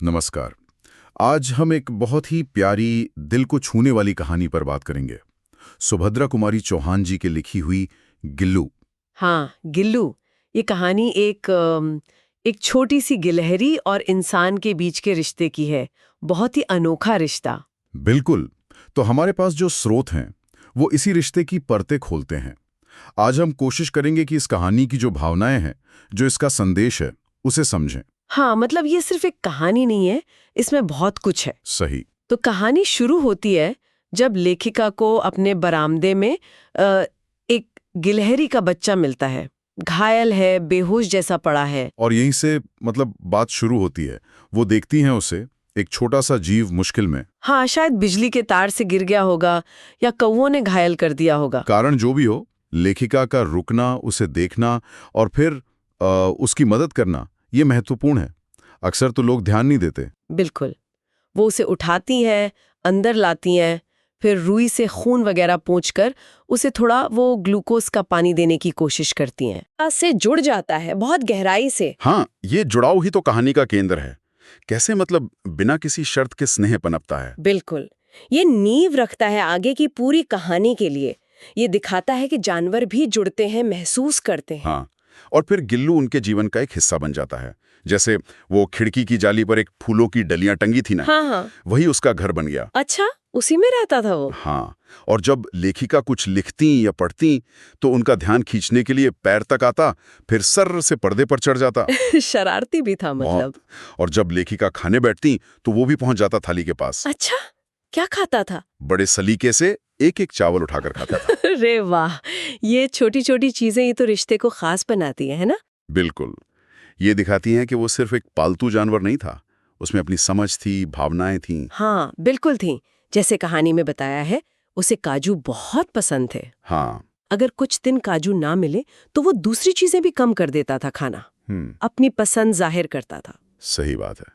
नमस्कार। आज हम एक बहुत ही प्यारी, दिल को छूने वाली कहानी पर बात करेंगे। सुभद्रा कुमारी चौहान जी की लिखी हुई गिल्लू। हाँ, गिल्लू। ये कहानी एक छोटी सी गिलहरी और इंसान के बीच के रिश्ते की है। बहुत ही अनोखा रिश्ता। बिल्कुल। तो हमारे पास जो स्रोत हैं वो इसी रिश्ते की परतें खोलते हैं। आज हम कोशिश करेंगे कि इस कहानी की जो भावनाएं हैं, जो इसका संदेश है, उसे समझें। हाँ, मतलब ये सिर्फ एक कहानी नहीं है, इसमें बहुत कुछ है। सही। तो कहानी शुरू होती है जब लेखिका को अपने बरामदे में एक गिलहरी का बच्चा मिलता है। घायल है, बेहोश जैसा पड़ा है। और यहीं से बात शुरू होती है। वो देखती हैं उसे, एक छोटा सा जीव मुश्किल में। हाँ, शायद बिजली के तार से गिर गया होगा या कौवों ने घायल कर दिया होगा। कारण जो भी हो, लेखिका का रुकना, उसे देखना और फिर उसकी मदद करना, ये महत्वपूर्ण है। अक्सर तो लोग ध्यान नहीं देते। बिल्कुल। वो उसे उठाती हैं, अंदर लाती हैं, फिर रुई से खून वगैरह पोंछकर उसे थोड़ा वो ग्लूकोज का पानी देने की कोशिश करती हैं। आस से जुड़ जाता है बहुत गहराई से। हाँ, ये जुड़ाव ही तो कहानी का केंद्र है। कैसे बिना किसी शर्त के स्नेह पनपता है। बिल्कुल। ये नींव रखता है आगे की पूरी कहानी के लिए। ये दिखाता है कि जानवर भी जुड़ते हैं, महसूस करते हैं। हाँ, और फिर गिल्लू उनके जीवन का एक हिस्सा बन जाता है। जैसे वो खिड़की की जाली पर एक फूलों की डलियां टंगी थी ना, हाँ हाँ। वही उसका घर बन गया। अच्छा, उसी में रहता था वो। हाँ, और जब लेखिका कुछ लिखती या पढ़ती तो उनका ध्यान खींचने के लिए पैर तक आता, फिर सर्र से पर्दे पर चढ़ जाता। शरारती भी था मतलब। बहुत। और जब लेखिका खाने बैठती तो वो भी पहुंच जाता थाली के पास। अच्छा, क्या खाता था? बड़े सलीके से एक एक चावल उठाकर खाता था। अरे वाह, ये छोटी छोटी चीजें ही तो रिश्ते को खास बनाती है ना? बिल्कुल। ये दिखाती हैं कि वो सिर्फ एक पालतू जानवर नहीं था, उसमें अपनी समझ थी, भावनाएं थीं। हाँ, बिल्कुल थी। जैसे कहानी में बताया है, उसे काजू बहुत पसंद थे। हाँ। अगर कुछ दिन काजू ना मिले तो वो दूसरी चीजें भी कम कर देता था खाना। अपनी पसंद जाहिर करता था। सही बात है।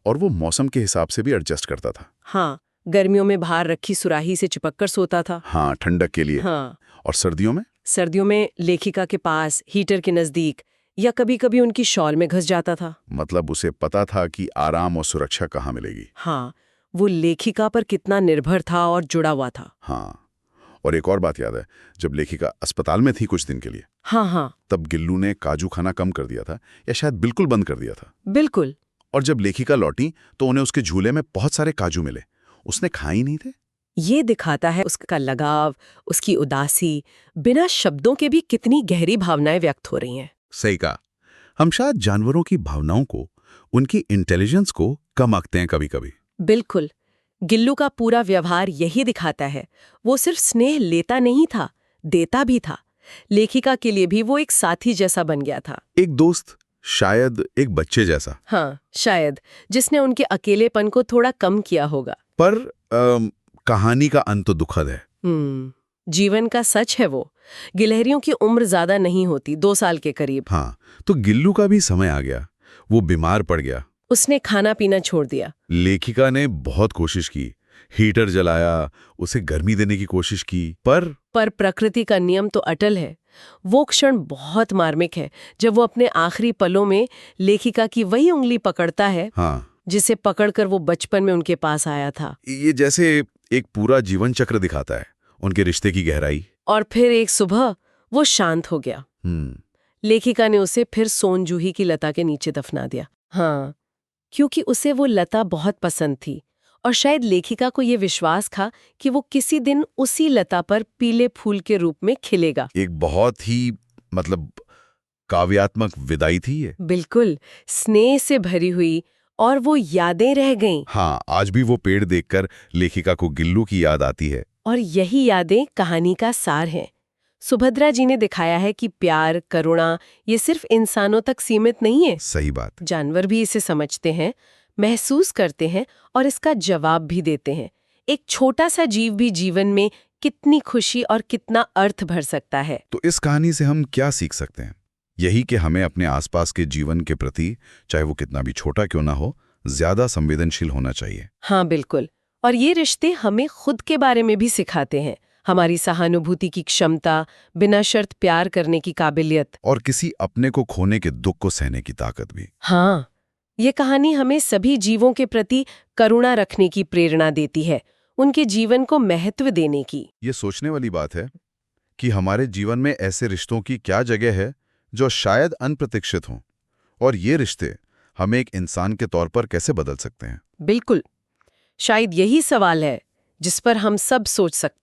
और वो मौसम के हिसाब से भी एडजस्ट करता था। हाँ, गर्मियों में बाहर रखी सुराही से चिपक कर सोता था। हाँ, ठंडक के लिए। हाँ। और सर्दियों में? सर्दियों में लेखिका के पास, हीटर के नजदीक, या कभी कभी उनकी शॉल में घुस जाता था। उसे पता था कि आराम और सुरक्षा कहाँ मिलेगी। हाँ, वो लेखिका पर कितना निर्भर था और जुड़ा हुआ था। हाँ। और एक और बात याद है, जब लेखिका अस्पताल में थी कुछ दिन के लिए, हाँ हाँ, तब गिल्लू ने काजू खाना कम कर दिया था, या शायद बिल्कुल बंद कर दिया था। बिल्कुल। और जब लेखिका लौटी तो उन्हें उसके झूले में बहुत सारे काजू मिले। उसने खाए ही नहीं थे। ये दिखाता है उसका लगाव, उसकी उदासी, बिना शब्दों के भी कितनी गहरी भावनाएं व्यक्त हो रही हैं। सही कहा। हम शायद जानवरों की भावनाओं को, उनकी इंटेलिजेंस को कम आंकते हैं कभी कभी। बिल्कुल। गिल्लू का पूरा व्यवहार यही दिखाता है। वो सिर्फ स्नेह लेता नहीं था, देता भी था। लेखिका के लिए भी वो एक साथी जैसा बन गया था। एक दोस्त, शायद एक बच्चे जैसा। हाँ, शायद, जिसने उनके अकेलेपन को थोड़ा कम किया होगा। पर कहानी का अंत तो दुखद है। जीवन का सच है वो। गिलहरियों की उम्र ज्यादा नहीं होती, 2 साल के करीब। हाँ, तो गिल्लू का भी समय आ गया। वो बीमार पड़ गया। उसने खाना पीना छोड़ दिया। लेखिका ने बहुत कोशिश की, हीटर जलाया, उसे गर्मी देने की कोशिश की, पर प्रकृति का नियम तो अटल है। वो क्षण बहुत मार्मिक है जब वो अपने आखिरी पलों में लेखिका की वही उंगली पकड़ता है। हाँ, जिसे पकड़कर वो बचपन में उनके पास आया था। ये जैसे एक पूरा जीवन चक्र दिखाता है, उनके रिश्ते की गहराई। और फिर एक सुबह वो शांत हो गया। लेखिका ने उसे फिर सोनजूही की लता के नीचे दफना दिया। हाँ, क्योंकि उसे वो लता बहुत पसंद थी और शायद लेखिका को ये विश्वास था कि वो किसी दिन उसी लता पर पीले फूल के रूप में खिलेगा। एक बहुत ही काव्यात्मक विदाई थी ये। बिल्कुल, स्नेह से भरी हुई, और वो यादें रह गईं। हाँ, आज भी वो पेड़ देखकर लेखिका को गिल्लू की याद आती है। और यही यादें कहानी का सार हैं। सुभद्रा जी ने दिखाया है कि प्यार, करुणा ये सिर्फ इंसानों तक सीमित नहीं है। सही बात। जानवर भी इसे समझते हैं, महसूस करते हैं और इसका जवाब भी देते हैं। एक छोटा सा जीव भी जीवन में कितनी खुशी और कितना अर्थ भर सकता है। तो इस कहानी से हम क्या सीख सकते हैं? यही कि हमें अपने आसपास के जीवन के प्रति, चाहे वो कितना भी छोटा क्यों ना हो, ज्यादा संवेदनशील होना चाहिए। हाँ, बिल्कुल। और ये रिश्ते हमें खुद के बारे में भी सिखाते हैं। हमारी सहानुभूति की क्षमता, बिना शर्त प्यार करने की काबिलियत, और किसी अपने को खोने के दुख को सहने की ताकत भी। हाँ, ये कहानी हमें सभी जीवों के प्रति करुणा रखने की प्रेरणा देती है, उनके जीवन को महत्व देने की। ये सोचने वाली बात है कि हमारे जीवन में ऐसे रिश्तों की क्या जगह है जो शायद अनप्रत्याशित हों, और ये रिश्ते हमें एक इंसान के तौर पर कैसे बदल सकते हैं। बिल्कुल, शायद यही सवाल है जिस पर हम सब सोच सकते हैं।